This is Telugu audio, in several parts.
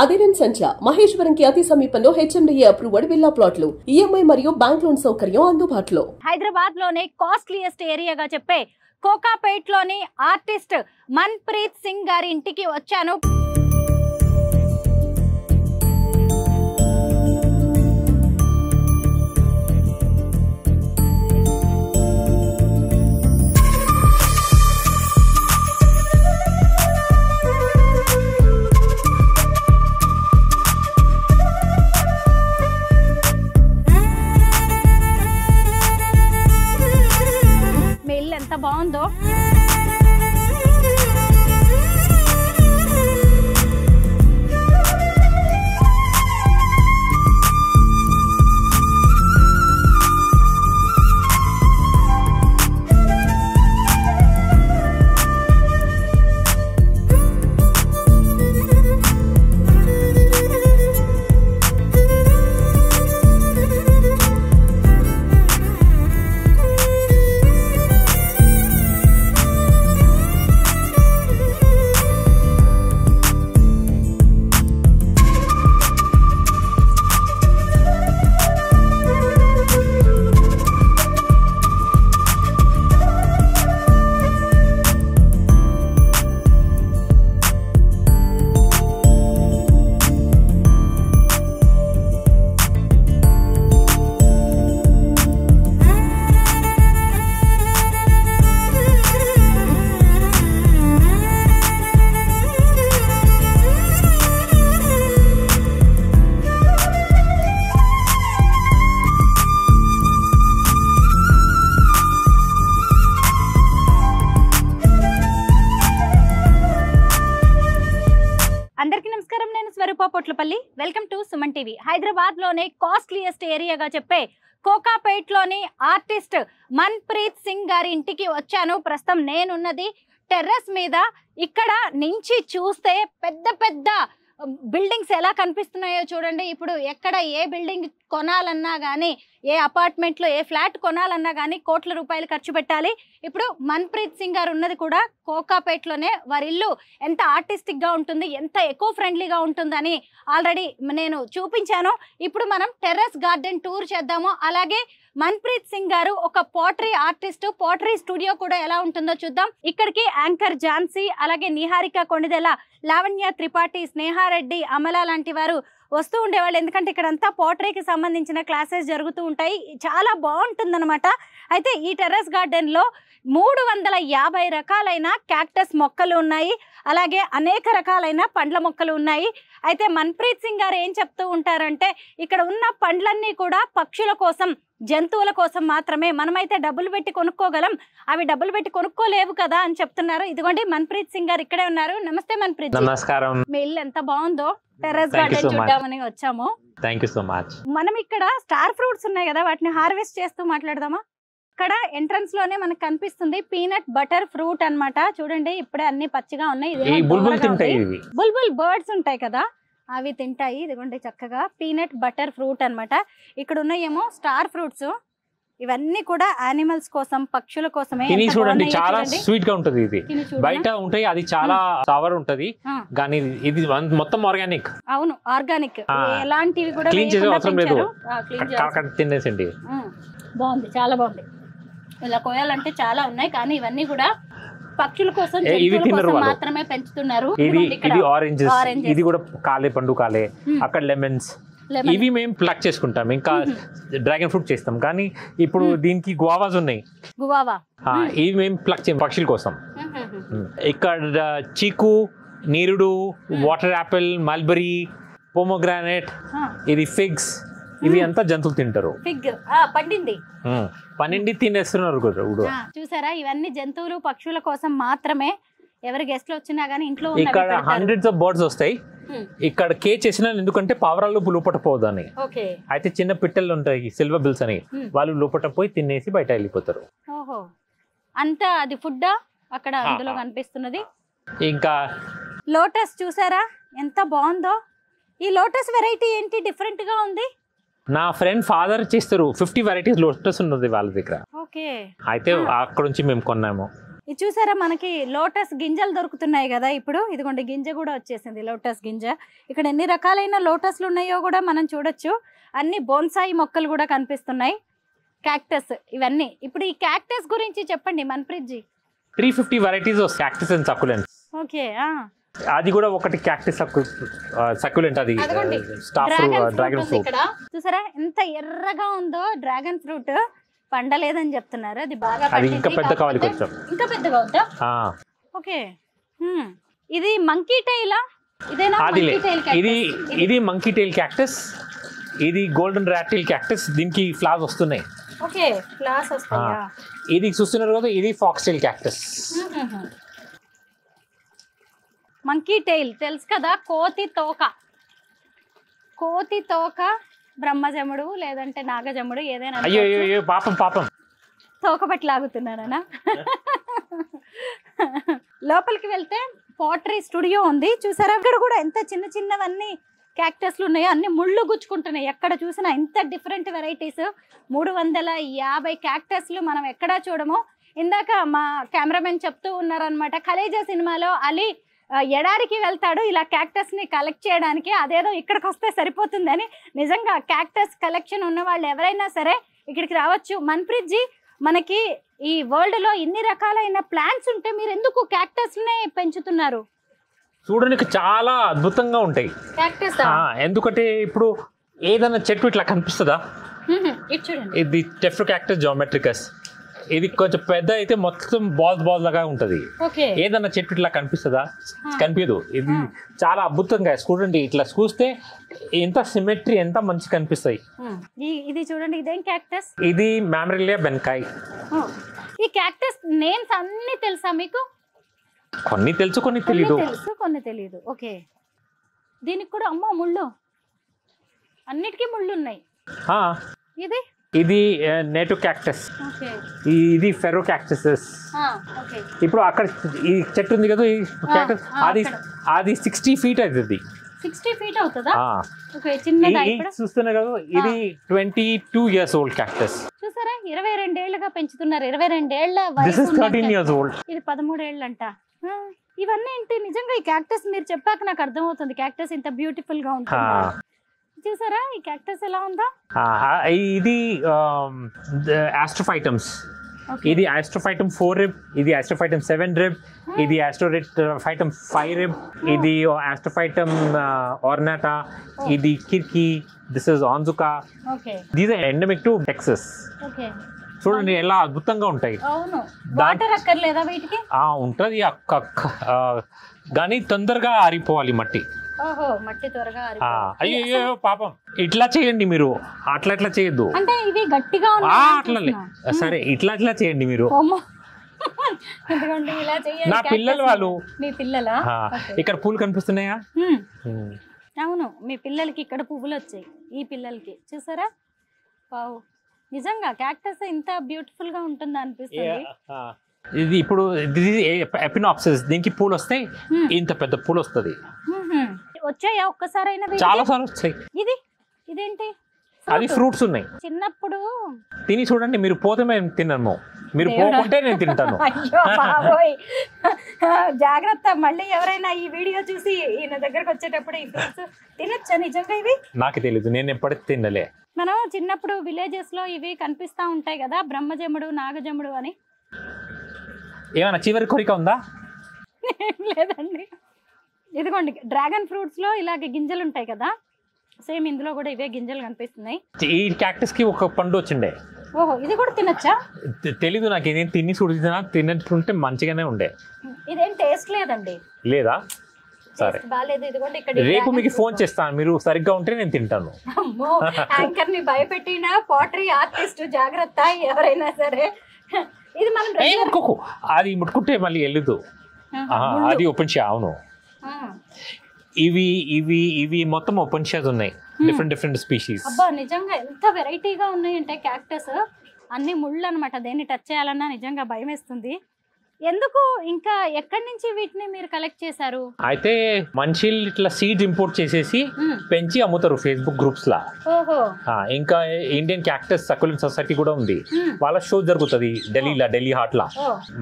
అదిరన్ సంచ మహేశ్వరంకి అతి సమీపంలో హెచ్ఎండిఏ అప్రూవ్డ్ విల్లా ప్లాట్లు ఈఎంఐ మరియు బ్యాంక్ లోన్ సౌకర్యం అందుబాటులో. హైదరాబాద్ లోనే కాస్ట్లీయెస్ట్ ఏరియాగా చెప్పే కోకాపేట్ లోని ఆర్టిస్ట్ మన్ప్రీత్ సింగ్ గారి ఇంటికి వచ్చాను. ఎంత బాగుందో Potlapalli. Welcome to Suman TV. Hyderabad లోనే కాస్ట్లీయెస్ట్ ఏరియాగా చెప్పే కోకాపేట్ లోని ఆర్టిస్ట్ మన్ప్రీత్ సింగ్ గారి ఇంటికి వచ్చాను. ప్రస్తుతం నేనున్నది టెర్రస్ మీద. ఇక్కడ నుంచి చూస్తే పెద్ద పెద్ద బిల్డింగ్స్ ఎలా కనిపిస్తున్నాయో చూడండి. ఇప్పుడు ఎక్కడ ఏ బిల్డింగ్ కొనాలన్నా కానీ, ఏ అపార్ట్మెంట్లో ఏ ఫ్లాట్ కొనాలన్నా కానీ కోట్ల రూపాయలు ఖర్చు పెట్టాలి. ఇప్పుడు మన్ప్రీత్ సింగ్ గారు ఉన్నది కూడా కోకాపేట్లోనే. వారి ఇల్లు ఎంత ఆర్టిస్టిక్గా ఉంటుంది, ఎంత ఎకో ఫ్రెండ్లీగా ఉంటుందని ఆల్రెడీ నేను చూపించాను. ఇప్పుడు మనం టెర్రస్ గార్డెన్ టూర్ చేద్దాము. అలాగే మన్ప్రీత్ సింగ్ గారు ఒక పోట్రీ ఆర్టిస్ట్, పోట్రీ స్టూడియో కూడా ఎలా ఉంటుందో చూద్దాం. ఇక్కడికి యాంకర్ ఝాన్సీ, అలాగే నిహారిక కొణిదెల, లావణ్య త్రిపాఠి, స్నేహారెడ్డి, అమల లాంటి వారు వస్తూ ఉండేవాళ్ళు. ఎందుకంటే ఇక్కడంతా పోట్రీకి సంబంధించిన క్లాసెస్ జరుగుతూ ఉంటాయి. చాలా బాగుంటుందన్నమాట. అయితే ఈ టెర్రస్ గార్డెన్లో 350 రకాలైన క్యాక్టస్ మొక్కలు ఉన్నాయి. అలాగే అనేక రకాలైన పండ్ల మొక్కలు ఉన్నాయి. అయితే మన్ప్రీత్ సింగ్ గారు ఏం చెప్తూ ఉంటారంటే, ఇక్కడ ఉన్న పండ్లన్నీ కూడా పక్షుల కోసం, జంతువుల కోసం మాత్రమే. మనమైతే డబ్బులు పెట్టి కొనుక్కోగలం, అవి డబ్బులు పెట్టి కొనుక్కోలేవు కదా అని చెప్తున్నారు. ఇదిగోండి మన్ప్రీత్ సింగ్ గారు ఇక్కడే ఉన్నారు. నమస్తే మన్ప్రీత్. నమస్కారం. మీ ఇల్లు ఎంత బాగుందో. టెర్రస్ గార్డెన్ చూద్దామని వచ్చాము. Thank you so much. మనం ఇక్కడ స్టార్ ఫ్రూట్స్ ఉన్నాయి కదా, వాటిని హార్వెస్ట్ చేస్తూ మాట్లాడదామా? ఇక్కడ ఎంట్రన్స్ లోనే మనకు కనిపిస్తుంది పీనట్ బటర్ ఫ్రూట్ అన్నమాట. చూడండి ఇప్పుడే అన్ని పచ్చిగా ఉన్నాయి. బుల్బుల్ బర్డ్స్ ఉంటాయి కదా, అవి తింటాయి. ఇదిగోండి చక్కగా పీనట్ బటర్ ఫ్రూట్ అన్నమాట. ఇక్కడ ఉన్నాయేమో స్టార్ ఫ్రూట్స్. ఇవన్నీ కూడా యానిమల్స్ కోసం, పక్షుల కోసమే. చూడండి చాలా స్వీట్ గా ఉంటది. ఇది బయట ఉంటాయి, అది చాలా సవర్ ఉంటది, కానీ ఇది మొత్తం ఆర్గానిక్. అవును, ఆర్గానిక్. ఎలాంటివి కూడా క్లీన్ చేసే అవసరం లేదు, తినేసండి. బాగుంది, చాలా బాగుంది. ఇలా కోయాలంటే చాలా ఉన్నాయి, కానీ ఇవన్నీ కూడా పక్షుల కోసం మాత్రమే పెంచుతున్నారు. ఇది ఆరెంజెస్, ఇది కూడా కాలే, పండు కాలే. అక్కడ లెమన్స్, ఇవి మేము ప్లక్ చేసుకుంటాం. ఇంకా డ్రాగన్ ఫ్రూట్ చేస్తాం, కానీ ఇప్పుడు దీనికి గువావాస్ ఉన్నాయి. ఇవి మేము ప్లక్ చేయం పక్షుల కోసం. ఇక్కడ చీకు, నీరుడు, వాటర్ యాపిల్, మల్బరీ, పోమోగ్రానైట్, ఇది ఫిగ్స్, ఇవి అంతా జంతువులు తింటారు. పండింది తినేస్తున్నారు కూడా. చూసారా, ఇవన్నీ జంతువులు, పక్షుల కోసం మాత్రమే. ఎవరి గెస్ట్లు వచ్చినా గానీ ఇంట్లో ఇక్కడ హండ్రెడ్స్ ఆఫ్ బర్డ్స్ వస్తాయి. ఇక్కడ కేజ్ చేసిన, ఎందుకంటే పావురాలు లోపట పోదని. అయితే చిన్న పిట్టలు ఉంటాయి, సిల్వర్ బిల్స్ అని, వాళ్ళు లోపట పోయి తినేసి బయట వెళ్ళిపోతారు. ఓహో, అంతా అది ఫుడ్ అక్కడ అందులో కనిపిస్తున్నది. ఇంకా లోటస్ చూసారా ఎంత బాగుందో. ఈ లోటస్ వెరైటీ ఏంటి, డిఫరెంట్ గా ఉంది. నా ఫ్రెండ్ ఫాదర్ చేస్తారు. 50 వెరైటీస్ లోటస్ ఉన్నది వాళ్ళ దగ్గర. ఓకే. అయితే అక్కడ నుంచి మేము కొన్నాము. ఇది చూసారా మనకి లోటస్ గింజలు దొరుకుతున్నాయి కదా ఇప్పుడు. ఇదిగోండి గింజ కూడా వచ్చేసింది, లోటస్ గింజ. ఇక్కడ ఎన్ని రకాలైన లోటస్లు ఉన్నాయో కూడా మనం చూడొచ్చు. అన్ని బోన్సాయి మొక్కలు కూడా కనిపిస్తున్నాయి, క్యాక్టస్ ఇవన్నీ. ఇప్పుడు ఈ క్యాక్టస్ గురించి చెప్పండి Manpreet ji. 350 varieties of cactus and succulents. Okay, అది కూడా ఒకటి క్యాక్టస్ సక్యులెంట్, అది స్టాఫ్ డ్రాగన్ ఫ్రూట్. ఇక్కడ చూసారా ఎంత ఎర్రగా ఉందో డ్రాగన్ ఫ్రూట్. పండలేదని చెప్తున్నారు, అది బాగా అది ఇంకా పెద్ద కావాలి కొంచెం. ఇంకా పెద్దగా అవుతా. ఓకే, ఇది మంకీ టైలా? ఇదేనా మంకీ టైల్ క్యాక్టస్? ఇది మంకీ టైల్ క్యాక్టస్, ఇది గోల్డెన్ రాటిల్ క్యాక్టస్. దీనికి ఫ్లవర్స్ వస్తున్నాయి. ఓకే, ఫ్లవర్స్ వస్తాయా? ఇది చూస్తున్నారు కదా, ఇది fox tail cactus. Monkey tail తెలుసు కదా, కోతి తోక. కోతి తోక బ్రహ్మజముడు లేదంటే నాగజముడు ఏదైనా. అయ్యో పాపం పాపం, తోక పట్టి లాగుతున్నాడనా? లోపలికి వెళ్తే పోట్రీ స్టూడియో ఉంది చూసారా. ఇక్కడ కూడా ఎంత చిన్న చిన్నవన్నీ క్యాక్టస్లు ఉన్నాయో, అన్ని ముళ్ళు గుచ్చుకుంటున్నాయి. ఎక్కడ చూసినా ఇంత డిఫరెంట్ వెరైటీస్. 350 క్యాక్టస్లు మనం ఎక్కడా చూడము. ఇందాక మా కెమెరామెన్ చెప్తూ ఉన్నారనమాట, ఖలేజా సినిమాలో అలీ ఎడారికి వెళ్తాడు ఇలా క్యాక్టస్ ని కలెక్ట్ చేయడానికి, అదేదో ఇక్కడికి వస్తే సరిపోతుందని. నిజంగా క్యాక్టస్ కలెక్షన్ ఉన్న వాళ్ళు ఎవరైనా సరే ఇక్కడికి రావచ్చు. మన్ప్రీత్ జీ, మనకి ఈ వరల్డ్ లో ఇన్ని రకాలైన ప్లాంట్స్ ఉంటే మీరు ఎందుకు క్యాక్టస్ నే పెంచుతున్నారు? చూడడానికి చాలా అద్భుతంగా ఉంటాయి క్యాక్టస్. ఎందుకంటే ఇప్పుడు ఏదైనా చెట్టు ఇట్లా కనిపిస్తుందా? ఇది టెఫ్రో క్యాక్టస్ జామెట్రికస్. ఇది కొంచెం పెద్ద అయితే మొత్తం బాల్స్ లాగా ఉంటది. ఏదన్నా చెట్టు ఇట్లా కనిపిస్తుందా? కనిపించదు. ఇది చాలా అద్భుతంగా చూడండి, ఇట్లా చూస్తే ఎంత సిమెట్రీ, ఎంత మంచి కనిపిస్తాయి. ఇది చూడండి, ఇదేం క్యాక్టస్? ఇది మ్యామరిలియా బెన్కాయ్. ఈ క్యాక్టస్ నేమ్స్ అన్ని తెలుసా మీకు? కొన్ని తెలుసు, కొన్ని తెలీదు. కొన్ని తెలీదు. ఓకే, దీనికి కూడా అమ్మ ముళ్ళు, అన్నిటికీ ముళ్ళు ఉన్నాయి. ఇది నేటివ్ క్యాక్టస్, ఇది ఫెరో క్యాక్టస్. ఇప్పుడు అక్కడ ఈ చెట్టు ఉంది కదా, ఈ క్యాక్టస్ అది 60 feet అవుతుంది. 60 feet అవుతుందా? చూస్తున్నా కదా, ఇది 22 years old క్యాక్టస్. చూసారా, 22 ఏళ్లుగా పెంచుతున్నారు. 22 ఏళ్ల This is 13 years old. ఇది 13 ఏళ్ళంట. ఇవన్నీ ఏంటి? నిజంగా ఈ క్యాక్టస్ మీరు చెప్పాక నాకు అర్థమవుతుంది, క్యాక్టస్ ఇంత బ్యూటిఫుల్ గా ఉంటుంది. చూసారా ఈ క్యాక్టస్ ఎలా ఉందో? ఇది ఆస్ట్రోఫైటమ్స్. ఇది ఆస్ట్రోఫైటమ్ 4 rib, ఇది ఆస్ట్రోఫైటమ్ 7 rib, ఇది ఆస్ట్రోఫైటమ్ 5 rib, ఇది ఆస్ట్రోఫైటమ్ ornata, ఇది కిర్కి, దిస్ ఇస్ ఆన్జుకా. These are endemic to Texas. చూడండి ఎలా అద్భుతంగా ఉంటాయి. వాటర్ అక్కర్లేదా వీటికి? ఉంటది కానీ తొందరగా ఆరిపోవాలి మట్టి. మట్టి త్వరగా. అయ్యో పాపం, ఇట్లా చేయండి మీరు, అట్లా ఇట్లా చేయొద్దు. అంటే ఇవి గట్టిగా అట్లనే సరే, ఇట్లా చేయండి మీరు. నా పిల్లలు వాళ్ళు. మీ పిల్లలా? ఇక్కడ పూలు కనిపిస్తున్నాయా? అవును, మీ పిల్లలకి ఇక్కడ పువ్వులు వచ్చాయి, ఈ పిల్లలకి. చూసారా, వావ్, నిజంగా క్యాక్టస్ ఇంత బ్యూటిఫుల్ గా ఉంటుందా అనిపిస్తుంది. ఇది ఇప్పుడు ఎపినాప్సిస్, దీనికి పూలు వస్తాయి, ఇంత పెద్ద పూలు వస్తుంది. వచ్చాయా ఒక్కసారైనా? చాలా సార్లు వచ్చాయి. ఇదేంటి? అది ఫ్రూట్స్ ఉన్నాయి. చిన్నప్పుడు తిని చూడండి, మీరు పోతే మేము తిన్నాము, మీరు పోకుంటే నేను తింటాను. జాగ్రత్త, మళ్ళీ ఎవరైనా ఈ వీడియో చూసి ఈయన దగ్గరకు వచ్చేటప్పుడు ఈ ఫ్రూట్స్ తినొచ్చా నిజంగా? ఇవి నాకు తెలీదు, నేను ఎప్పటికీ తినలే. మనం చిన్నప్పుడు విలేజెస్ లో ఇవి కనిపిస్తా ఉంటాయి కదా, బ్రహ్మజముడు నాగజముడు అని. ఏమైనా చివరి కోరిక ఉందా? లేదండి. ఇదిగోండి, డ్రాగన్ ఫ్రూట్స్ లో ఇలాగే గింజలు ఉంటాయి కదా, సేమ్ ఇందులో కూడా ఇవే గింజలు కనిపిస్తున్నాయి. ఈ క్యాక్టస్ కి ఒక పండు వచ్చిండే. ఓహో, ఇది కూడా తినొచ్చా? తెలీదు నాకు, ఏదేం తిని చూడుతున్నా, తిన్నట్టుంటే మంచిగానే ఉండే. ఇదేం టేస్ట్ లేదండి. లేదా? సరే, బాలేదు. ఇదిగోండి, ఇక్కడ రేపు మీకు ఫోన్ చేస్తాను, మీరు సరిగ్గా ఉంటే నేను తింటాను. యాంకర్ ని భయపెట్టిన పోట్రీ ఆర్టిస్ట్, జాగ్రత్త ఎవరైనా సరే. ఇది మనం అది ముట్టుకుంటే మళ్ళీ వెళ్ళదు, అది ఓపెన్ షా. అవును, ఇవి మొత్తం ఓపెన్ షాస్ ఉన్నాయి, డిఫరెంట్ స్పీషీస్. అబ్బా, నిజంగా ఎంత వెరైటీగా ఉన్నాయంటే క్యాక్టస్. అన్ని ముళ్ళు అనమాట, దేన్ని టచ్ చేయాలన్నా నిజంగా భయం వేస్తుంది. ఎందుకు ఇంకా ఎక్కడి నుంచి వీటిని మీరు కలెక్ట్ చేశారు? అయితే మనుషులు ఇట్లా సీడ్స్ ఇంపోర్ట్ చేసేసి పెంచి అమ్ముతారు ఫేస్బుక్ గ్రూప్స్ లా. ఇంకా ఇండియన్ క్యాక్టస్ సక్యులెంట్ సొసైటీ కూడా ఉంది, వాళ్ళ షో జరుగుతుంది ఢిల్లీలో, ఢిల్లీ హాట్ లా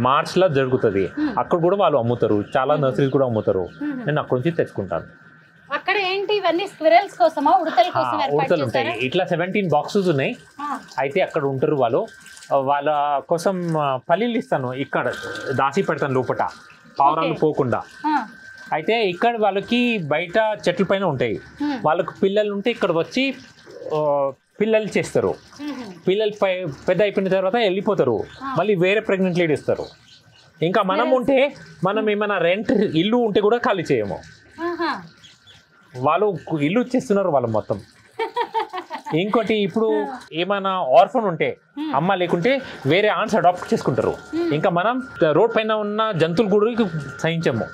మార్చ్ లా జరుగుతుంది. అక్కడ కూడా వాళ్ళు అమ్ముతారు, చాలా నర్సరీస్ కూడా అమ్ముతారు. నేను అక్కడ నుంచి తెచ్చుకుంటాను. అక్కడ ఏంటి ఇవన్నీ స్క్విరల్స్ కోసమా, ఉడతల కోసం? ఉడతలు ఉంటాయి, ఇట్లా 17 బాక్సెస్ ఉన్నాయి. అయితే అక్కడ ఉంటారు వాళ్ళు, వాళ్ళ కోసం పల్లీలు ఇస్తాను, ఇక్కడ దాచి పెడతాను లోపల పావురాలు పోకుండా. అయితే ఇక్కడ వాళ్ళకి బయట చెట్ల పైన ఉంటాయి, వాళ్ళకు పిల్లలు ఉంటే ఇక్కడ వచ్చి పిల్లలు చేస్తారు. పిల్లలు పెద్ద అయిపోయిన తర్వాత వెళ్ళిపోతారు, మళ్ళీ వేరే ప్రెగ్నెంట్ లేడీ ఇస్తారు. ఇంకా మనం ఉంటే మనం ఏమైనా రెంట్ ఇల్లు ఉంటే కూడా ఖాళీ చేయము, వాళ్ళు ఇల్లు ఇచ్చేస్తున్నారు వాళ్ళు మొత్తం. ఇంకోటి ఇప్పుడు ఏమైనా ఆర్ఫన్ ఉంటే అమ్మ లేకుంటే వేరే ఆన్స్ అడాప్ట్ చేసుకుంటారు. ఇంకా మనం రోడ్ పైన ఉన్న జంతువులు కూడా సహించము,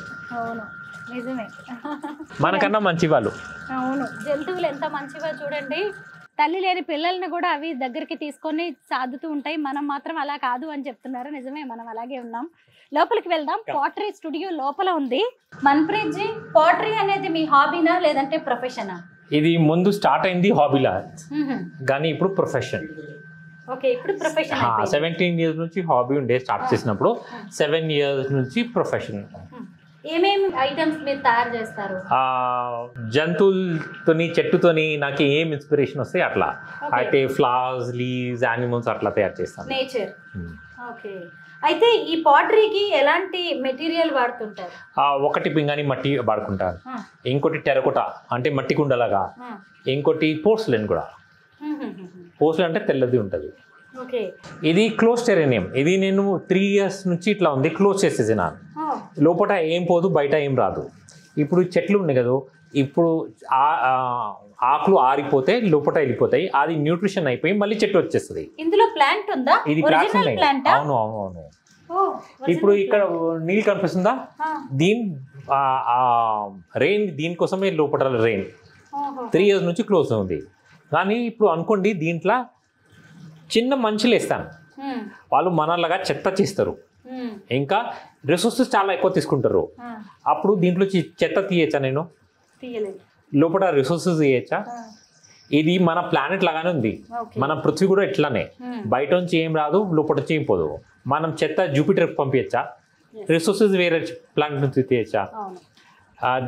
మనకన్నా మంచి వాళ్ళు. అవును, జంతువులు ఎంత మంచివో చూడండి. తల్లి లేని పిల్లల్ని కూడా అవి దగ్గరికి తీసుకొని సాదుతూ ఉంటాయి. మనం మాత్రం అలా కాదు అని చెప్తున్నారు. నిజమే, మనం అలాగే ఉన్నాం. లోపలికి వెళ్దాం. పాటరీ స్టూడియో లోపల ఉంది. మన్ప్రీత్ జీ, పాటరీ అనేది మీ హాబీనా లేదంటే ప్రొఫెషనా? ఇది ముందు స్టార్ట్ అయింది హాబీలా, కానీ ఇప్పుడు ప్రొఫెషన్. ఓకే, ఇప్పుడు ప్రొఫెషన్. 17 years నుంచి హాబీ ఉండే స్టార్ట్ చేసినప్పుడు, 7 years నుంచి ప్రొఫెషన్. ఏమేమి ఐటమ్స్ మీరు తయారు చేస్తారు? జంతువులతోని, చెట్టుతోని నాకు ఏం ఇన్స్పిరేషన్ వస్తే అట్లా. అయితే ఫ్లవర్స్, లీవ్స్, యానిమల్స్ అట్లా తయారు చేస్తాను. నేచర్. ఓకే. అయితే ఈ పాటరీకి ఎలాంటి మెటీరియల్ వాడుతుంటారు? ఒకటి పింగాణి మట్టి వాడుకుంటారు, ఇంకోటి టెరకోటా అంటే మట్టి కుండలాగా, ఇంకోటి పోర్సిలెన్ కూడా. పోర్సిలెన్ అంటే తెల్లది ఉంటుంది. ఇది క్లోజ్ టెరేనియం. ఇది నేను 3 years నుంచి ఇట్లా ఉంది, క్లోజ్ చేసేసినాను. లోపల ఏం పోదు, బయట ఏం రాదు. ఇప్పుడు చెట్లు ఉన్నాయి కదా, ఇప్పుడు ఆకులు ఆరిపోతే లోపల వెళ్ళిపోతాయి, అది న్యూట్రిషన్ అయిపోయి మళ్ళీ చెట్టు వచ్చేస్తుంది. ఇందులో ప్లాంట్ ఉందా? ఇది ప్లాంట్స్ ఉన్నాయి. అవును అవును అవును. ఇప్పుడు ఇక్కడ నీళ్ళు కనిపిస్తుందా, దీని రెయిన్ దీనికోసమే లోపల రెయిన్ 3 years నుంచి క్లోజ్ ఉంది. కానీ ఇప్పుడు అనుకోండి, దీంట్లో చిన్న మంచులు వేస్తాను, వాళ్ళు మనలాగా చెత్త చేస్తారు, ఇంకా రిసోర్సెస్ చాలా ఎక్కువ తీసుకుంటారు. అప్పుడు దీంట్లో చెత్త తీయచ్చా నేను? లోపల రిసోర్సెస్ తీయచ్చా? ఇది మన ప్లానెట్ లాగానే ఉంది, మన పృథ్వీ కూడా ఇట్లానే, బయట నుంచి ఏం రాదు, లోపల నుంచి ఏం పోదు. మనం చెత్త జూపిటర్ పంపించచ్చా? రిసోర్సెస్ వేరే ప్లానెట్ నుంచి తీయచ్చా?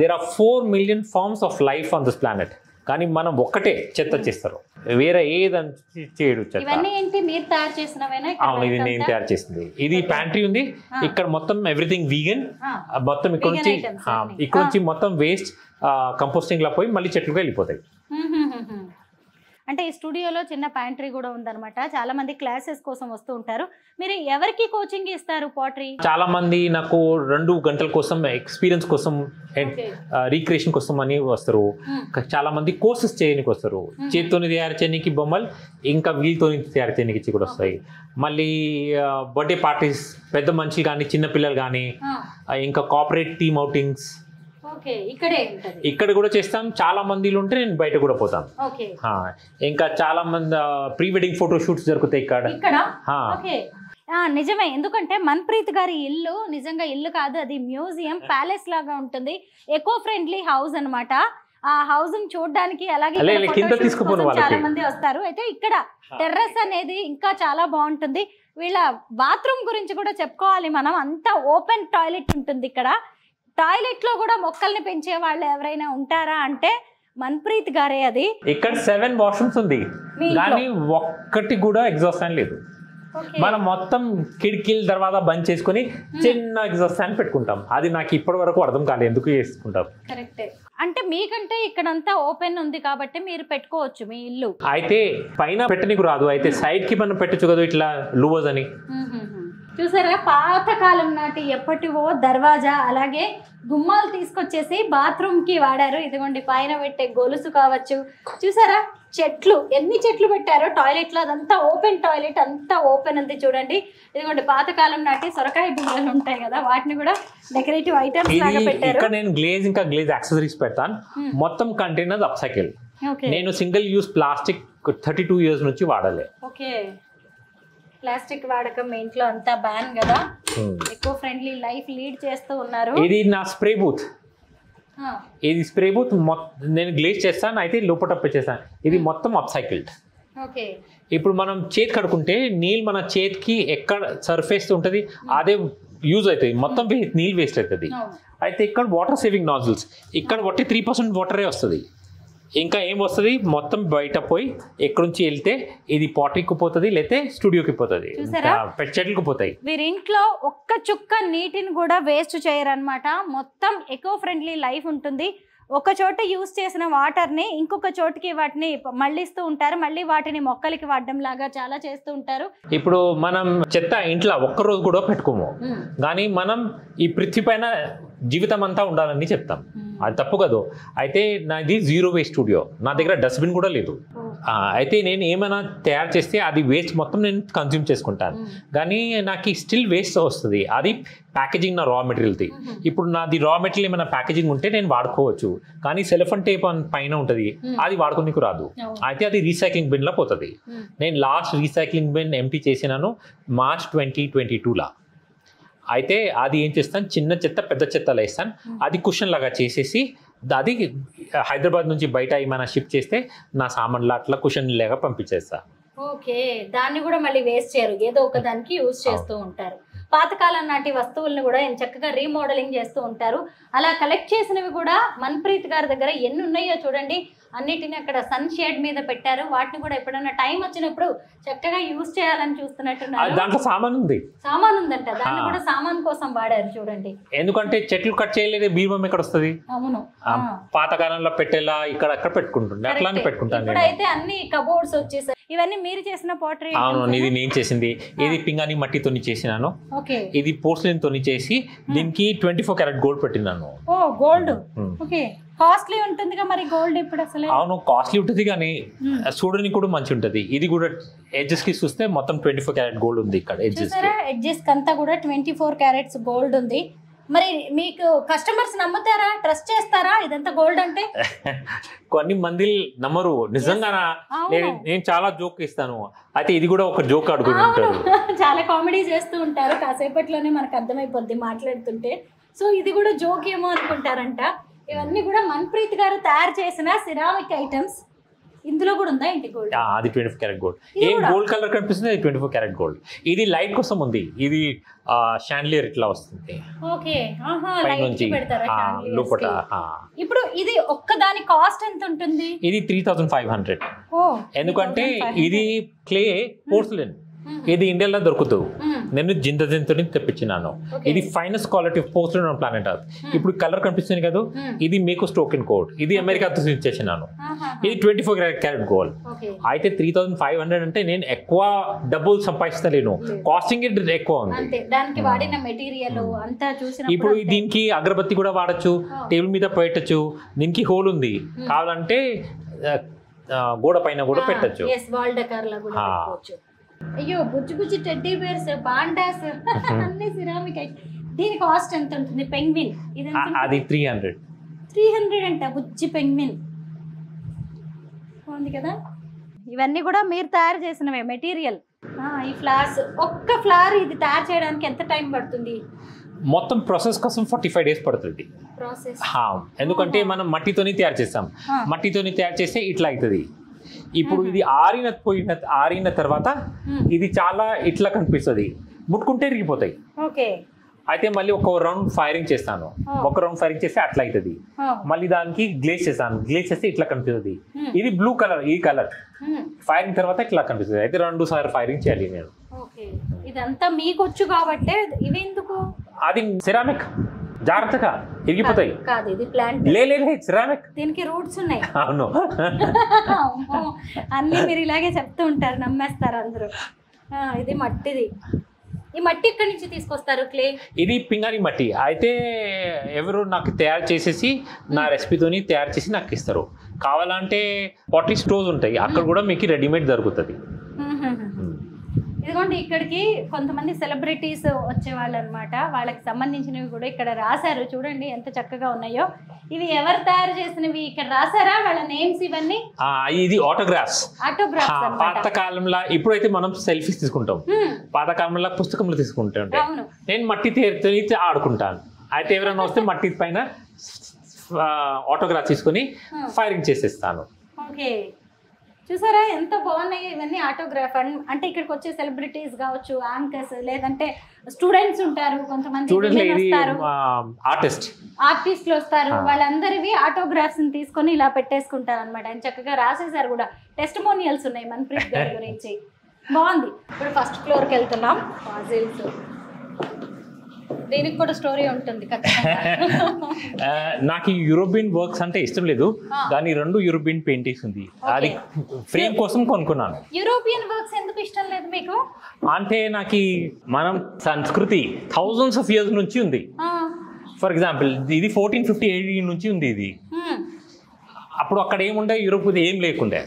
There are 4 million forms of life on this planet, కానీ మనం ఒక్కటే చెత్త చేస్తారు, వేరే ఏదని చేయడు చెత్త. అవును, ఇది నేను తయారు చేసింది. ఇది ప్యాంట్రీ ఉంది, ఇక్కడ మొత్తం ఎవ్రీథింగ్ వీగన్. మొత్తం ఇక్కడ నుంచి మొత్తం వేస్ట్ కంపోస్టింగ్ లా పోయి మళ్ళీ చెట్లుగా వెళ్ళిపోతాయి. అంటే ఈ స్టూడియోలో చిన్న ప్యాంట్రీ కూడా ఉందన్నమాట. చాలా మంది క్లాసెస్ కోసం వస్తూ ఉంటారు. మీరు ఎవరికి కోచింగ్ ఇస్తారు పాటరీ? చాలా మంది నాకు 2 గంటల కోసం ఎక్స్పీరియన్స్ కోసం, రీక్రియేషన్ కోసం అని వస్తారు. చాలా మంది కోర్సెస్ చేయడానికి వస్తారు, చేతితో తయారు చేయడానికి బొమ్మలు, ఇంకా వీళ్ళతో తయారు చేయడానికి కూడా వస్తాయి. మళ్ళీ బర్త్డే పార్టీస్, పెద్ద మనుషులు కానీ చిన్న పిల్లలు కానీ, ఇంకా కార్పొరేట్ టీమ్ అవుటింగ్స్ ఇక్కడ కూడా చేస్తాం. చాలా మందిలో ఉంటే నేను బయట కూడా పోతాను. ఇంకా చాలా మంది ప్రీ వెడ్డింగ్ ఫోటో షూట్స్ జరుగుతాయి ఇక్కడ. నిజమే, ఎందుకంటే మన్ప్రీత్ గారి ఇల్లు నిజంగా ఇల్లు కాదు, అది మ్యూజియం, ప్యాలెస్ లాగా ఉంటుంది. ఎకో ఫ్రెండ్లీ హౌస్ అన్నమాట. ఆ హౌస్ ని చూడడానికి అలాగే చాలా మంది వస్తారు. అయితే ఇక్కడ టెర్రస్ అనేది ఇంకా చాలా బాగుంటుంది. వీళ్ళ బాత్రూమ్ గురించి కూడా చెప్పుకోవాలి మనం. అంతా ఓపెన్ టాయిలెట్ ఉంటుంది ఇక్కడ. టాయిలెట్ లో కూడా మొక్కల్ని పెంచే వాళ్ళు ఎవరైనా ఉంటారా అంటే మన్ప్రీత్ గారే. అది ఇక్కడ 7 వాష్రూమ్స్ ఉంది, కానీ ఒక్కటి కూడా ఎగ్జాస్ట్ ఫ్యాన్ లేదు. మనం మొత్తం కిటికీల దర్వాజా బంద్ చేసుకుని చిన్న ఎగ్జాస్ట్ ఫ్యాన్ పెట్టుకుంటాం. అది నాకు ఇప్పటి వరకు అర్థం కాలేదు ఎందుకు చేసుకుంటాం. కరెక్టే, అంటే మీకంటే ఇక్కడంతా ఓపెన్ ఉంది కాబట్టి మీరు పెట్టుకోవచ్చు మీ ఇల్లు. అయితే పైన పెట్టనీకు రాదు, అయితే సైడ్ కి మనం పెట్టచ్చు కదా, ఇట్లా లూవర్స్ అని. చూసారా, పాతకాలం నాటి ఎప్పటివో దర్వాజా, అలాగే గుమ్మాలు తీసుకొచ్చేసి బాత్రూమ్ కి వాడారు. ఇదిగోండి పైన పెట్టే గొలుసు కావచ్చు. చూసారా చెట్లు, ఎన్ని చెట్లు పెట్టారో టాయిలెట్ లో. అదంతా ఓపెన్ టాయిలెట్, అంతా ఓపెన్ ఉంది చూడండి. ఇదిగోండి పాతకాలం నాటి సొరకాయ బిళ్ళలు ఉంటాయి కదా, వాటిని కూడా డెకరేటివ్ ఐటమ్స్ లాగా పెట్టారు. ఇక్కడ నేను గ్లేజ్ ఇంకా గ్లేజ్ యాక్సెసరీస్ పెడతాను. మొత్తం కంటైనర్ అప్సైకిల్. నేను సింగిల్ యూజ్ ప్లాస్టిక్ 32 years నుంచి వాడలే. ప్లాస్టిక్ వాడకం మీ ఇంట్లో అంతా బ్యాన్ కదా, ఎకో ఫ్రెండ్లీ లైఫ్ లీడ్ చేస్తూ ఉన్నారు. ఇది నా స్ప్రే బూత్. ఇది స్ప్రే బూత్ నేను గ్లేజ్ చేస్తాను, అయితే లోపల చేస్తాను. ఇది మొత్తం అప్సైకిల్డ్. ఓకే. ఇప్పుడు మనం చేతి కడుకుంటే నీళ్ళు మన చేతికి ఎక్కడ సర్ఫేస్ ఉంటుంది అదే యూజ్ అవుతుంది, మొత్తం నీళ్ళు వేస్ట్ అవుతుంది. అయితే ఇక్కడ వాటర్ సేవింగ్ నాజిల్స్, ఇక్కడ 3% వాటరే వస్తుంది. ఇంకా ఏం వస్తుంది మొత్తం బయట పోయి ఎక్కడి నుంచి వెళ్తే ఇది పాటరీకి పోతుంది, లేకపోతే స్టూడియోకి పోతుంది, పెద్ద చెట్లకు పోతాయి. వీరి ఇంట్లో ఒక్క చుక్క నీటిని కూడా వేస్ట్ చేయరనమాట. మొత్తం ఎకో ఫ్రెండ్లీ లైఫ్ ఉంటుంది. ఒక చోట యూజ్ చేసిన వాటర్ని ఇంకొక చోటుకి వాటిని మళ్ళిస్తూ ఉంటారు, మళ్ళీ వాటిని మొక్కలకి వాడడం లాగా చాలా చేస్తూ ఉంటారు. ఇప్పుడు మనం చెత్త ఇంట్లో ఒక్కరోజు కూడా పెట్టుకోము, కానీ మనం ఈ పృథ్వీ పైన జీవితం అంతా ఉండాలని చెప్తాం. అది తప్పు కదా. అయితే నాది జీరో వేస్ట్ స్టూడియో, నా దగ్గర డస్ట్బిన్ కూడా లేదు. అయితే నేను ఏమైనా తయారు చేస్తే అది వేస్ట్ మొత్తం నేను కన్జ్యూమ్ చేసుకుంటాను, కానీ నాకు స్టిల్ వేస్ట్ వస్తుంది. అది ప్యాకేజింగ్ నా రా మెటీరియల్ది. ఇప్పుడు నాది రా మెటీరియల్ ఏమైనా ప్యాకేజింగ్ ఉంటే నేను వాడుకోవచ్చు, కానీ సెలఫన్ టేప్ పైన ఉంటుంది, అది వాడుకోనికి రాదు. అయితే అది రీసైక్లింగ్ బిన్లో పోతుంది. నేను లాస్ట్ రీసైక్లింగ్ బిన్ ఎంటీ చేసినాను March 2022. అయితే అది ఏం చేస్తాను, చిన్న చెత్త పెద్ద చెత్తలో వేస్తాను, అది కుషన్ లాగా చేసేసి అది హైదరాబాద్ నుంచి బయట ఏమైనా షిఫ్ట్ చేస్తే నా సామాన్లు అట్లా కుషన్ లాగా పంపించేస్తా. ఓకే. దాన్ని కూడా మళ్ళీ వేస్ట్ చేయరు, ఏదో ఒక దానికి యూజ్ చేస్తూ ఉంటారు. పాతకాలం నాటి వస్తువులను కూడా చక్కగా రీమోడలింగ్ చేస్తూ ఉంటారు. అలా కలెక్ట్ చేసినవి కూడా మన్ప్రీత్ గారి దగ్గర ఎన్ని ఉన్నాయో చూడండి. అన్నిటిని అక్కడ సన్ షేడ్ మీద పెట్టారు. వాటిని కూడా ఎప్పుడైనా టైం వచ్చినప్పుడు చక్కగా యూజ్ చేయాలని చూస్తున్నట్టున్నారు. దాంట్లో సామాన్ ఉంది, సామాన్ ఉందంట, దాన్ని కూడా సామాన్ కోసం వాడారు చూడండి. ఎందుకంటే చెట్లు కట్ చేయలేదు, బీరువా ఎక్కడ వస్తుంది. అవును, పాతకాలంలో పెట్టేలా ఇక్కడ అక్కడ పెట్టుకుంటుండే, అట్లానే పెట్టుకుంటాను. ఇప్పుడైతే అన్ని కబోర్డ్స్ వచ్చేసాయి. ఇవన్నీ మీరు చేసిన పోర్ట్రేట్? అవును, ఇది నేను చేసింది. ఇది పింగాణి మట్టితో చేసినాను. ఇది పోర్సిలిన్ తోని చేసి దీనికి 24 క్యారెట్ గోల్డ్ పెట్టినాను. ఓ, గోల్డ్. ఓకే. కాస్ట్లీ ఉంటుందిగా మరి గోల్డ్ ఇప్పుడు అసలు? అవును, కాస్ట్లీ ఉంటుంది, కానీ చూడడానికి కూడా మంచి ఉంటుంది. ఇది కూడా ఎడ్జెస్ కి చూస్తే మొత్తం 24 క్యారెట్ గోల్డ్ ఉంది. ఇక్కడ ఎడ్జెస్ అంతా కూడా 24 క్యారెట్స్ గోల్డ్ ఉంది. మరి మీకు కస్టమర్స్ నమ్ముతారా, ట్రస్ట్ చేస్తారా ఇదంతా గోల్డ్ అంటే? కొన్ని మంది నమ్మరు నిజంగా. నేను చాలా జోక్ ఇస్తాను, అయితే ఇది కూడా ఒక జోక్ అడుగుతుంటారు, చాలా కామెడీ చేస్తూ ఉంటారు. కాసేపట్లోనే మనకు అర్థమైపోద్ది మాట్లాడుతుంటే. సో ఇది కూడా జోక్ ఏమో అనుకుంటారంట. ఇవన్నీ కూడా మన్ప్రీత్ గారు తయారు చేసిన సిరామిక్ ఐటమ్స్. ఇందులో కూడా ఉందా ఏంటి గోల్డ్? అది 24 క్యారెట్ గోల్డ్. ఏం గోల్డ్ కలర్ కనిపిస్తుంది, అది 24 క్యారెట్ గోల్డ్. ఇది లైట్ కోసం ఉంది, ఇది షాండ్లియర్ ఇట్లా వస్తుంది. ఓకే. లైట్ పెడతారా లోపల? ఇప్పుడు ఇది ఒక్కదాని కాస్ట్ ఎంత ఉంటుంది? ఇది 3500. ఎందుకంటే ఇది క్లే పోర్సిలిన్, ఇది ఇండియాలో దొరుకుతుంది. నేను జిందతో తెప్పించినాను. ఇది finest quality of porcelain on planet earth. ఇప్పుడు కలర్ కనిపిస్తుంది కదా, ఇది మీకు స్టోకెన్ కోడ్. ఇది అమెరికాతో చేసినాను. ఇది 24 క్యారెట్ గోల్డ్. అయితే 3500 అంటే నేను ఎక్కువ డబ్బులు సంపాదిస్తలేను, కాస్టింగ్ ఎక్కువ ఉంది. దానికి వాడిన మెటీరియల్ అంతా చూసిన ఇప్పుడు దీనికి అగరబత్తి కూడా వాడచ్చు, టేబుల్ మీద పెట్టచ్చు. దీనికి హోల్ ఉంది, కావాలంటే గోడ పైన కూడా పెట్టచ్చు. అయ్యో, బుజ్జి బుజ్జి టెడ్డీ బేర్స్, బాండాస్, అన్ని సిరామిక్. దీని కాస్ట్ ఎంత ఉంటుంది? పెంగ్విన్ అది 300. 300 అంట బుజ్జి పెంగ్విన్. బాగుంది కదా. ఇవన్నీ కూడా మీరు తయారు చేసినవే మెటీరియల్. ఈ ఫ్లవర్స్, ఒక్క ఫ్లవర్ ఇది తయారు చేయడానికి ఎంత టైం పడుతుంది? మొత్తం ప్రాసెస్ కోసం 45 days పడుతుంది. ఎందుకంటే మనం మట్టితోని తయారు చేస్తాం. మట్టితోని తయారు చేస్తే ఇట్లా అవుతుంది. ఇప్పుడు ఇది ఆరిన తర్వాత ఇది చాలా ఇట్లా కనిపిస్తుంది, ముట్టుకుంటే ఇరిగిపోతాయి. అయితే మళ్ళీ ఒక రౌండ్ ఫైరింగ్ చేస్తాను. ఒక రౌండ్ ఫైరింగ్ చేస్తే అట్లా అవుతుంది. మళ్ళీ దానికి గ్లేజ్ చేస్తాను. గ్లేజ్ చేస్తే ఇట్లా కనిపిస్తుంది. ఇది బ్లూ కలర్, ఈ కలర్ ఫైరింగ్ తర్వాత ఇట్లా కనిపిస్తుంది. అయితే 2 సార్లు ఫైరింగ్ చేయాలి నేను. ఇదంతా మీకు వచ్చు కాబట్టి ఇవి ఎందుకు? అది సిరామిక్, జాగ్రత్తగా ఇరిగిపోతాయి. కాదు, ఇది ప్లాంట్. లేదు, సిరామిక్, దీనికి రూట్స్ ఉన్నాయి. అవును. అన్ని మీరు ఇలాగే చెప్తూ ఉంటారు, నమ్మేస్తారు అందరూ. ఇది మట్టిది. ఈ మట్టి ఎక్కడి నుంచి తీసుకొస్తారు? క్లే. ఇది పింగాణి మట్టి. అయితే ఎవరు నాకు తయారు చేసేసి నా రెసిపీతోని తయారు చేసి నాకు ఇస్తారు. కావాలంటే 40 స్టోర్స్ ఉంటాయి, అక్కడ కూడా మీకు రెడీమేడ్ దొరుకుతుంది. ఇదిగోండి ఇక్కడికి కొంతమంది సెలబ్రిటీస్ వచ్చేవాళ్ళు అనమాట. వాళ్ళకి సంబంధించినవి కూడా ఇక్కడ రాశారు. చూడండి ఎంత చక్కగా ఉన్నాయో. ఇవి ఎవరు తయారు చేసినవి ఇక్కడ రాశారా వాళ్ళ నేమ్స్ ఇవన్నీ? ఇది ఆటోగ్రాఫ్స్. పాతకాలంలో ఇప్పుడైతే మనం సెల్ఫీస్ తీసుకుంటాం, పాతకాలంలో పుస్తకంలో తీసుకుంటాం. నేను మట్టి తీర్చి ఆడుకుంటాను. అయితే ఎవరైనా వస్తే మట్టి పైన ఆటోగ్రాఫ్ తీసుకొని ఫైరింగ్ చేసేస్తాను. ఓకే, చూసారా ఎంత బాగున్నాయి ఇవన్నీ ఆటోగ్రాఫ్. అంటే ఇక్కడికి వచ్చే సెలబ్రిటీస్ కావచ్చు, యాంకర్స్, లేదంటే స్టూడెంట్స్ ఉంటారు, కొంతమంది ఆర్టిస్టులు వస్తారు. వాళ్ళందరివి ఆటోగ్రాఫ్స్ తీసుకొని ఇలా పెట్టేసుకుంటారు అనమాట. ఆయన చక్కగా రాసేసారు కూడా. టెస్టిమోనియల్స్ ఉన్నాయి మన్ప్రీత్ గారి గురించి. బాగుంది. ఇప్పుడు ఫస్ట్ ఫ్లోర్కి వెళ్తున్నాం. పాజిల్స్, దీనికి కూడా స్టోరీ ఉంటుంది. నాకు యూరోపియన్ వర్క్స్ అంటే ఇష్టం లేదు, దాని 2 యూరోపియన్ పెయింటింగ్స్ ఉంది, అది ఫ్రేమ్ కోసం కొనుక్కున్నాను. యూరోపియన్ వర్క్స్ ఎందుకు ఇష్టం లేదు మీకు? అంటే నాకు మనం సంస్కృతి థౌజండ్స్ ఆఫ్ ఇయర్స్ నుంచి ఉంది. ఫర్ ఎగ్జాంపుల్ ఇది 1450 నుంచి ఉంది. ఇది అప్పుడు అక్కడ ఏముండే, యూరోప్ ఏం లేకుండే.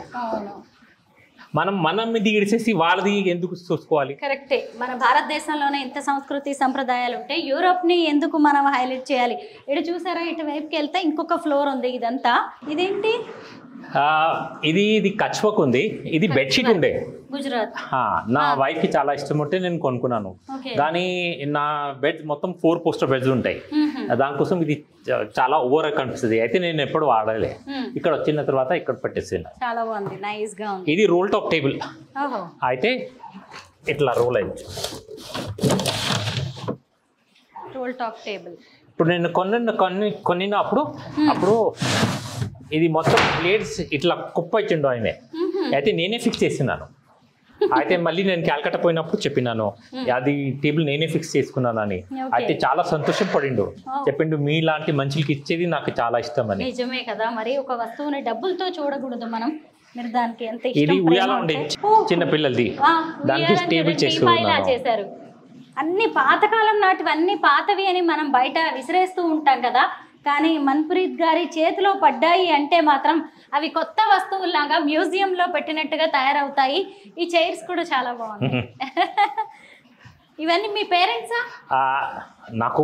మనం ఇది ఇడిసేసి వాళ్ళది ఎందుకు చూసుకోవాలి? కరెక్టే. మన భారతదేశంలోనే ఇంత సంస్కృతి సంప్రదాయాలు ఉంటే యూరోప్ ని ఎందుకు మనం హైలైట్ చేయాలి? ఇటు చూసారా, ఇటు వైపుకి వెళ్తే ఇంకొక ఫ్లోర్ ఉంది. ఇదంతా ఇదేంటి? ఇది కచ్ వర్క్ ఉంది. ఇది బెడ్షీట్ ఉండే, గుజరాత్. నా వైఫ్ కి చాలా ఇష్టం ఉంటే నేను కొనుక్కున్నాను. కానీ నా బెడ్ మొత్తం 4 పోస్టర్ బెడ్స్ ఉంటాయి. దానికోసం ఇది చాలా ఓవర్ కనిపిస్తుంది. అయితే నేను ఎప్పుడు వాడలే. ఇక్కడ వచ్చిన తర్వాత ఇక్కడ పెట్టేసాను. చాలా బాగుంది, నైస్ గా ఉంది. ఇది రోల్ టాప్ టేబుల్. అయితే ఇట్లా రోల్ అయింది రోల్ టాప్ టేబుల్. ఇప్పుడు నేను కొన్నినప్పుడు ఇది మొత్తం ప్లేట్స్ ఇట్లా కుప్ప ఇచ్చిండు ఆయనే. అయితే నేనే ఫిక్స్ చేసినాను. అయితే మళ్ళీ నేను క్యాల్కటా పోయినప్పుడు చెప్పినాను, అది టేబుల్ నేనే ఫిక్స్ చేసుకున్నాను అని. అయితే చాలా సంతోషం పడిండు. చెప్పిండు మీలాంటి మనుషులకి ఇచ్చేది నాకు చాలా ఇష్టం అని. నిజమే కదా, మరి ఒక వస్తువుని డబ్బులతో చూడకూడదు మనం. మీరు దానికి ఎంత ఇది ఉయ్యాల ఉండే చిన్న పిల్లలది, దానికి టేబుల్ చేశారు. అన్ని పాతకాలం నాటివి, అన్ని పాతవి అని మనం బయట విసిరేస్తూ ఉంటాం కదా. కానీ మన్ప్రీత్ గారి చేతిలో పడ్డాయి అంటే మాత్రం అవి కొత్త వస్తువుల్లాగా మ్యూజియంలో పెట్టినట్టుగా తయారవుతాయి. ఈ చైర్స్ కూడా చాలా బాగున్నాయి. ఇవన్నీ మీ పేరెంట్సా? నాకు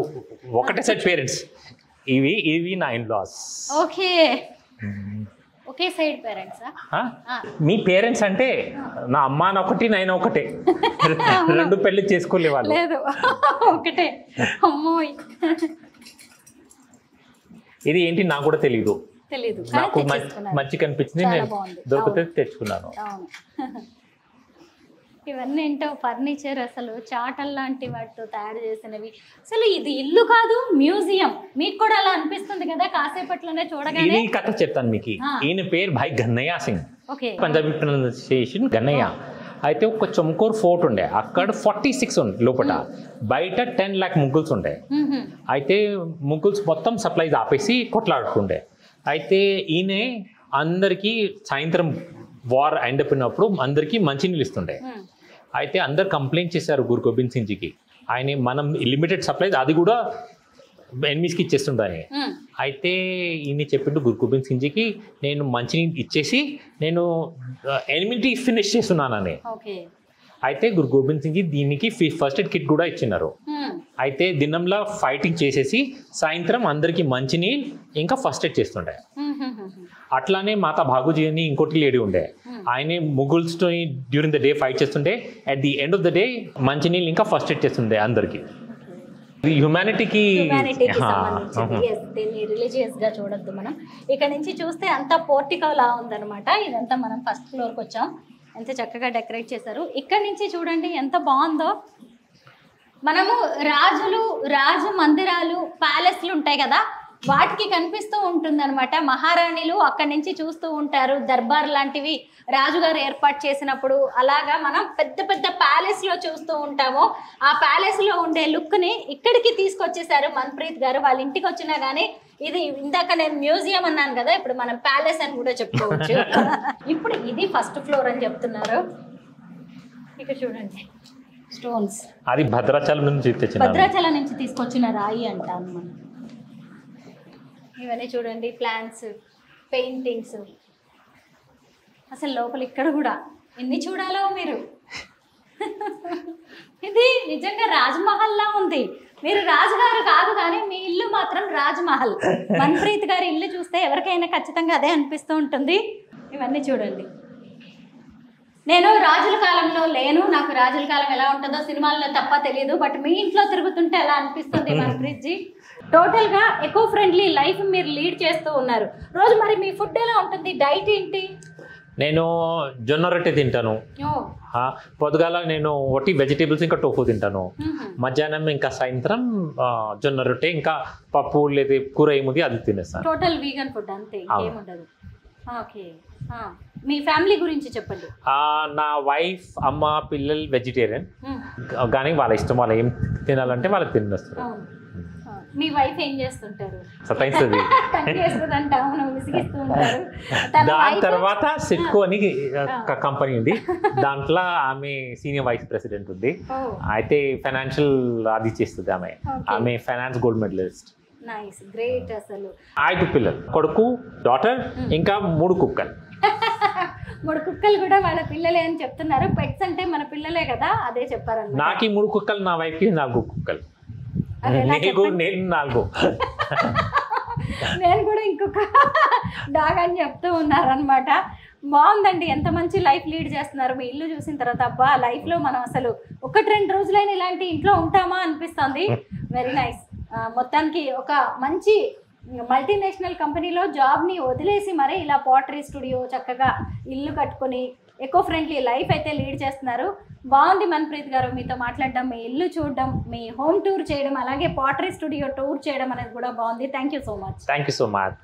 ఒకటే సైడ్ పేరెంట్స్. ఇవి నా ఇన్-లాస్. ఓకే, ఒకే సైడ్ పేరెంట్సా? మీ పేరెంట్స్ అంటే నా అమ్మ ఒకటి, నాయన ఒకటే. 2 పెళ్లి చేసుకోలే వాళ్ళు. లేదు, ఒకటే. అమ్మోయ్, ఇది ఏంటి నాకు కూడా తెలియదు. నాకు మంచి కనిపించింది, నేను దొరికితే తెచ్చుకున్నాను. ఇవన్నీ ఏంటో ఫర్నిచర్, అసలు చాటల్ లాంటి వాటితో తయారు చేసినవి. అసలు ఇది ఇల్లు కాదు, మ్యూజియం. మీకు కూడా అలా అనిపిస్తుంది కదా కాసేపట్లోనే చూడగానే. ఇది కథ చెప్తాను మీకు. ఈయన పేరు భాయ్ గన్నయ్య సింగ్, పంజాబీ ప్రొనౌన్సియేషన్ గన్నయ్య. అయితే ఒక చమ్కోర్ ఫోర్ట్ ఉండే, అక్కడ 46 ఉండే లోపల. బయట 10 లాక్ ముగ్గుల్స్ ఉండే. అయితే ముగ్గుల్స్ మొత్తం సప్లైస్ ఆపేసి కొట్లాడుకుండే. అయితే ఈయనే అందరికీ సాయంత్రం వార్ ఎండ్ అయిపోయినప్పుడు అందరికీ మంచినీళ్ళు ఇస్తుండే. అయితే అందరు కంప్లైంట్ చేశారు గురు గోబింద్ సింగ్ జీకి, ఆయన మనం లిమిటెడ్ సప్లైస్ అది కూడా ఎనిమిస్కి ఇచ్చేస్తుండని. అయితే ఈయన చెప్పిండు గురు గోబింద్ సింగ్ జీకి, నేను మంచినీళ్ళు ఇచ్చేసి నేను ఎనిమిది ఫినిష్ చేస్తున్నానని. అయితే గురు గోబింద్ సింగ్ జీ దీనికి ఫస్ట్ ఎయిడ్ కిట్ కూడా ఇచ్చినారు. అయితే దినంలో ఫైటింగ్ చేసేసి సాయంత్రం అందరికి మంచినీళ్ళు ఇంకా ఫస్ట్ ఎయిడ్ చేస్తుండే. అట్లానే మాతా భాగూజీ అని ఇంకోటి లేడీ ఉండే, ఆయనే ముగుల్స్తో డ్యూరింగ్ ద డే ఫైట్ చేస్తుండే. At the end of the day మంచినీళ్ళు ఇంకా ఫస్ట్ ఎయిడ్ చేస్తుండే అందరికి. హ్యుమానిటీకి దీన్ని రిలీజియస్ గా చూడొద్దు మనం. ఇక్కడ నుంచి చూస్తే అంతా పోర్టికో లా ఉందన్నమాట. ఇదంతా మనం ఫస్ట్ ఫ్లోర్కి వచ్చాం. ఎంత చక్కగా డెకరేట్ చేశారు. ఇక్కడ నుంచి చూడండి ఎంత బాగుందో. మనము రాజు మందిరాలు, ప్యాలెస్లు ఉంటాయి కదా, వాటికి కనిపిస్తూ ఉంటుంది అనమాట. మహారాణిలు అక్కడి నుంచి చూస్తూ ఉంటారు. దర్బార్ లాంటివి రాజుగారు ఏర్పాటు చేసినప్పుడు అలాగా మనం పెద్ద పెద్ద ప్యాలెస్ లో చూస్తూ ఉంటాము. ఆ ప్యాలెస్ లో ఉండే లుక్ ని ఇక్కడికి తీసుకొచ్చేసారు మన్ప్రీత్ గారు. వాళ్ళ ఇంటికి వచ్చినా గానీ ఇది ఇందాక నేను మ్యూజియం అన్నాను కదా, ఇప్పుడు మనం ప్యాలెస్ అని కూడా చెప్పుకోవచ్చు. ఇప్పుడు ఇది ఫస్ట్ ఫ్లోర్ అని చెప్తున్నారు. ఇక్కడ చూడండి స్టోన్స్, అది భద్రాచలం నుంచి తీసుకొచ్చిన రాయి అంటాను మనం. ఇవన్నీ చూడండి ప్లాంట్స్, పెయింటింగ్స్. అసలు లోపల ఇక్కడ కూడా ఎన్ని చూడాలో మీరు. ఇది నిజంగా రాజ్మహల్ లా ఉంది. మీరు రాజుగారు కాదు కానీ మీ ఇల్లు మాత్రం రాజ్మహల్. మన్ప్రీత్ గారి ఇల్లు చూస్తే ఎవరికైనా ఖచ్చితంగా అదే అనిపిస్తూ ఉంటుంది. ఇవన్నీ చూడండి. నేను రాజుల కాలంలో లేను, నాకు రాజుల కాలం ఎలా ఉంటుందో సినిమాల్లో తప్ప తెలియదు, బట్ మీ ఇంట్లో తిరుగుతుంటే ఎలా అనిపిస్తుంది మన్ప్రీత్ జీ? టోటల్గా ఎకో ఫ్రెండ్లీ లైఫ్ మీరు లీడ్ చేస్తూ ఉన్నారు. రోజు మరి మీ ఫుడ్ ఎలా ఉంటుంది, డైట్ ఏంటి? నేను జొన్న రొట్టె తింటాను, పొద్దుగాల నేను ఒట్టి వెజిటేబుల్స్ ఇంకా టోఫు తింటాను, మధ్యాహ్నం ఇంకా సాయంత్రం జొన్న రొట్టె ఇంకా పప్పు లేదా కూర ఏముంది అది తినేస్తాను. టోటల్ వీగన్ ఫుడ్ అంతే, ఇంకేముండదు. ఓకే, మీ ఫ్యామిలీ గురించి చెప్పండి. నా వైఫ్ అమ్మ పిల్లలు వెజిటేరియన్, కానీ వాళ్ళ ఇష్టం, వాళ్ళు ఏం తినాలంటే వాళ్ళకి తినేస్తారు. మీ వైఫ్ ఏం చేస్తుంటారు? సతాయిస్తుంది. దాని తర్వాత సిట్కో అని కంపెనీ ఉంది, దాంట్లో ఆమె సీనియర్ వైస్ ప్రెసిడెంట్ ఉంది. అయితే ఫైనాన్షియల్ అది చేస్తుంది ఆమె. ఆమె finance gold medallist. Nice, great. అసలు 5 పిల్లలు, కొడుకు, డాటర్, ఇంకా 3 కుక్కలు. 3 కుక్కలు కూడా వాళ్ళ పిల్లలే అని చెప్తున్నారు. పెట్స్ అంటే మన పిల్లలే కదా, అదే చెప్పారన్న. నాకు 3 కుక్కలు, నా వైఫ్ కి 4 కుక్కలు. నేను 4. నేను కూడా ఇంకొక డాగ్ అని చెప్తూ ఉన్నారనమాట. బాగుందండి, ఎంత మంచి లైఫ్ లీడ్ చేస్తున్నారు. మీ ఇల్లు చూసిన తర్వాత అబ్బా, లైఫ్లో మనం అసలు 1-2 రోజులైనా ఇలాంటి ఇంట్లో ఉంటామా అనిపిస్తుంది. Very nice. మొత్తానికి ఒక మంచి మల్టీనేషనల్ కంపెనీలో జాబ్ని వదిలేసి మరీ ఇలా పాటరీ స్టూడియో చక్కగా ఇల్లు కట్టుకొని ఎకో ఫ్రెండ్లీ లైఫ్ అయితే లీడ్ చేస్తున్నారు. బాగుంది మన్ప్రీత్ గారు, మీతో మాట్లాడడం, మీ ఇల్లు చూడడం, మీ హోమ్ టూర్ చేయడం, అలాగే పాటరీ స్టూడియో టూర్ చేయడం అనేది కూడా బాగుంది. Thank you so much. Thank you so much.